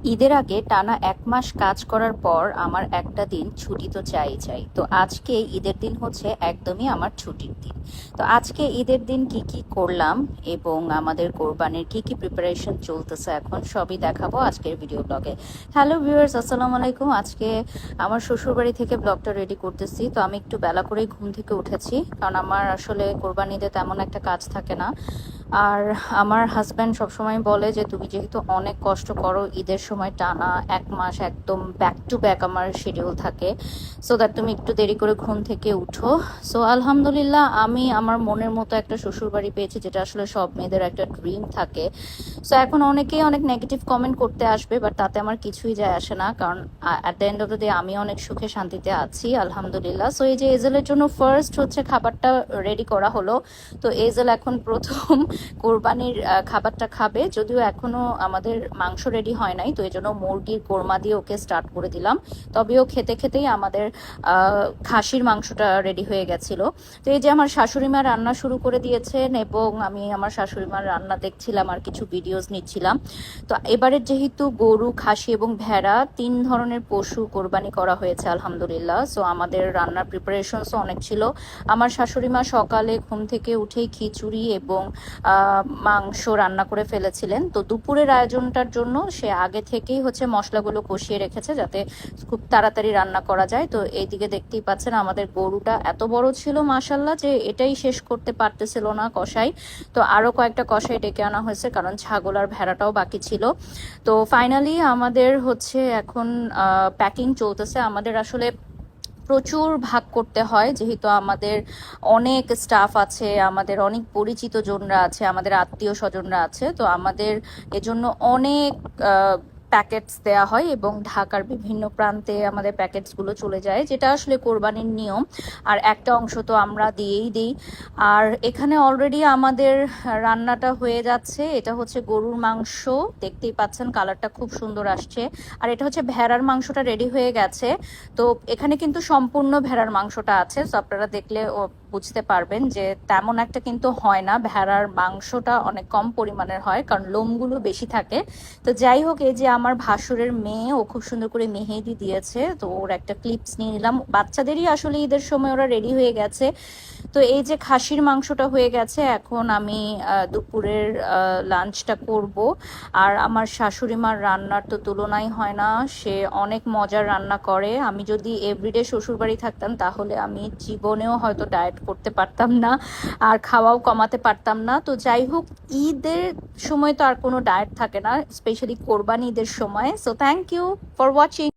ঈদের আগে টানা 1 মাস কাজ করার পর আমার একটা দিন ছুটি তো চাই। তো আজকে ঈদের দিন হচ্ছে একদমই আমার ছুটির দিন। তো আজকে ঈদের দিন কি কি করলাম এবং আমাদের কোরবানির কি কি প্রিপারেশন চলতেছে এখন সবই দেখাবো আজকের ভিডিও ব্লগে। হ্যালো ভিউয়ার্স, আসসালামু আলাইকুম। আজকে আমার শ্বশুরবাড়ি থেকে ব্লগটা রেডি করতেছি। তো আমি একটু বেলা করেই ঘুম থেকে উঠেছি, কারণ আমার আসলে কোরবানিতে তেমন একটা কাজ থাকে না। আর আমার হাজব্যান্ড সবসময় বলে যে তুমি যেহেতু অনেক কষ্ট করো ঈদের সময় টানা 1 মাস একদম ব্যাক টু ব্যাক আমার শিডিউল থাকে, সো দ্যাট তুমি একটু দেরি করে ঘুম থেকে উঠো। সো আলহামদুলিল্লাহ, আমি আমার মনের মতো একটা শ্বশুরবাড়ি পেয়েছি, যেটা আসলে সব মেয়েদের একটা ড্রিম থাকে। সো এখন অনেকেই অনেক নেগেটিভ কমেন্ট করতে আসবে, বাট তাতে আমার কিছুই যায় আসে না, কারণ at the end of the day আমি অনেক সুখে শান্তিতে আছি আলহামদুলিল্লাহ। সো এই যে এজেলের জন্য ফার্স্ট হচ্ছে খাবারটা রেডি করা হলো। তো এজেল এখন প্রথম কোরবানির খাবারটা খাবে, যদিও এখনো আমাদের মাংস রেডি হয় নাই, তো এই জন্য মুরগির কোরমা দিয়ে ওকে স্টার্ট করে দিলাম। তবেও খেতে খেতেই আমাদের খাসির মাংসটা রেডি হয়ে গেছিল। তো এই যে আমার শাশুড়ি মা রান্না শুরু করে দিয়েছেন এবং আমি আমার শাশুড়ি মার রান্না দেখছিলাম আর কিছু ভিডিওস নিচ্ছিলাম। তো এবারের যেহেতু গরু, খাসি এবং ভেড়া 3 ধরনের পশু কোরবানি করা হয়েছে আলহামদুলিল্লাহ, সো আমাদের রান্নার প্রিপারেশনসও অনেক ছিল। আমার শাশুড়ি মা সকালে ঘুম থেকে উঠেই খিচুড়ি এবং মাংস রান্না করে ফেলেছিলেন। তো দুপুরের আয়োজনটার জন্য সে আগে থেকেই হচ্ছে মশলাগুলো কষিয়ে রেখেছে, যাতে খুব তাড়াতাড়ি রান্না করা যায়। তো এইদিকে দেখতেই পাচ্ছেন আমাদের গরুটা এত বড় ছিল মাশাল্লাহ, যে এটাই শেষ করতে পারতেছিল না কসাই। তো আরো কয়েকটা কসাই ডেকে আনা হয়েছে, কারণ ছাগল আর ভেড়াটাও বাকি ছিল। তো ফাইনালি আমাদের হচ্ছে এখন প্যাকিং চলতেছে। আমাদের আসলে প্রচুর ভাগ করতে হয়, যেহেতু আমাদের অনেক স্টাফ আছে, আমাদের অনেক পরিচিত জনরা আছে, আমাদের আত্মীয় স্বজনরা আছে। তো আমাদের এজন্য অনেক প্যাকেটস দেয়া হয় এবং ঢাকার বিভিন্ন প্রান্তে আমাদের প্যাকেটসগুলো চলে যায়, যেটা আসলে কোরবানির নিয়ম। আর একটা অংশ তো আমরা দিয়েই দিই। আর এখানে অলরেডি আমাদের রান্নাটা হয়ে যাচ্ছে। এটা হচ্ছে গরুর মাংস, দেখতেই পাচ্ছেন কালারটা খুব সুন্দর আসছে। আর এটা হচ্ছে ভেড়ার মাংসটা রেডি হয়ে গেছে। তো এখানে কিন্তু সম্পূর্ণ ভেড়ার মাংসটা আছে, তো আপনারা দেখলে বুঝতে পারবেন যে তেমন একটা কিন্তু হয় না, ভেড়ার মাংসটা অনেক কম পরিমাণের হয়, কারণ লোমগুলো বেশি থাকে। তো যাই হোক, এই যে আমার ভাসুরের মেয়ে, ও খুব সুন্দর করে মেহেদি দিয়েছে, তো ওর একটা ক্লিপস নিয়ে নিলাম। বাচ্চাদেরই আসলে ঈদের সময় ওরা রেডি হয়ে গেছে। তো এই যে খাসির মাংসটা হয়ে গেছে, এখন আমি দুপুরের লাঞ্চটা করব। আর আমার শাশুড়ি মার রান্নার তো তুলনাই হয় না, সে অনেক মজার রান্না করে। আমি যদি এভরিডে শ্বশুরবাড়ি থাকতাম তাহলে আমি জীবনেও হয়তো ডায়েট করতে পারতাম না, আর খাওয়াও কমাতে পারতাম না। তো যাই হোক, ঈদের সময় তো আর কোনো ডায়েট থাকে না, স্পেশালি কোরবানি ঈদের সময়। So thank you for watching.